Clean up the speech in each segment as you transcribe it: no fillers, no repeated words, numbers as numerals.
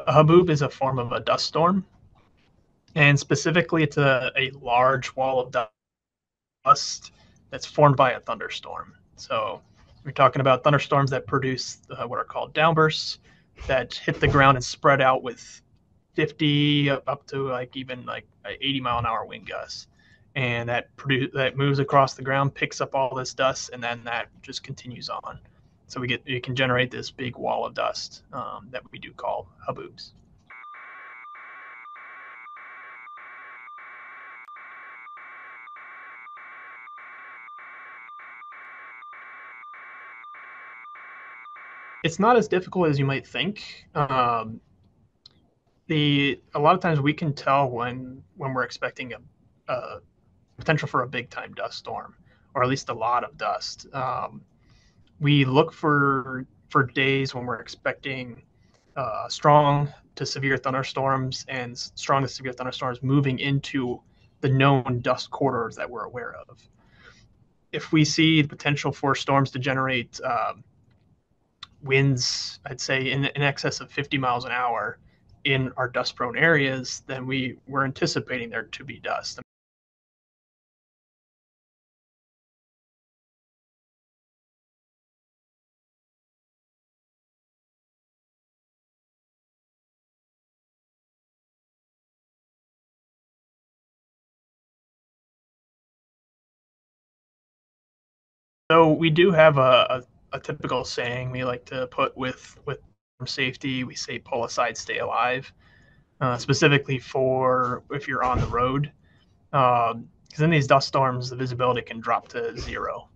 A haboob is a form of a dust storm, and specifically, it's a large wall of dust that's formed by a thunderstorm. So we're talking about thunderstorms that produce what are called downbursts that hit the ground and spread out with 50 up to like even like 80-mile-an-hour wind gusts, and that moves across the ground, picks up all this dust, and then that just continues on. So you can generate this big wall of dust that we do call haboobs. It's not as difficult as you might think. A lot of times we can tell when we're expecting a potential for a big time dust storm, or at least a lot of dust. We look for days when we're expecting strong to severe thunderstorms and strong to severe thunderstorms moving into the known dust corridors that we're aware of. If we see the potential for storms to generate winds, I'd say in excess of 50 miles an hour in our dust prone areas, then we're anticipating there to be dust. So we do have a typical saying we like to put with safety. We say pull aside, stay alive, specifically for if you're on the road. Because in these dust storms, the visibility can drop to zero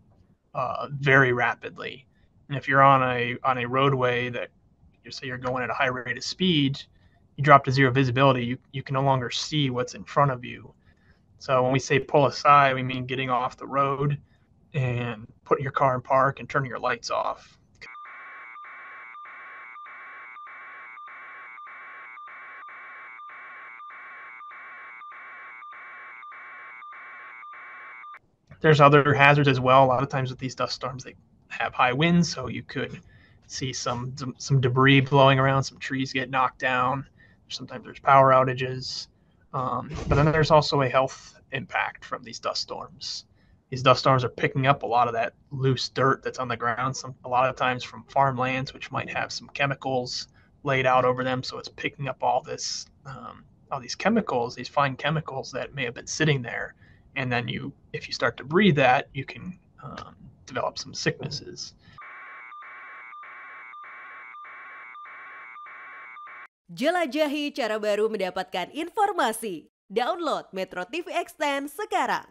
very rapidly. And if you're on a roadway that you say you're going at a high rate of speed, you drop to zero visibility. You can no longer see what's in front of you. So when we say pull aside, we mean getting off the road and putting your car in park and turning your lights off. There's other hazards as well. A lot of times with these dust storms, they have high winds, so you could see some debris blowing around, some trees get knocked down. Sometimes there's power outages, but then there's also a health impact from these dust storms. These dust storms are picking up a lot of that loose dirt that's on the ground. A lot of times from farmlands, which might have some chemicals laid out over them. So it's picking up all these chemicals, these fine chemicals that may have been sitting there, and then if you start to breathe that, you can develop some sicknesses. Jelajahi cara baru mendapatkan informasi. Download Metro TV Extend sekarang.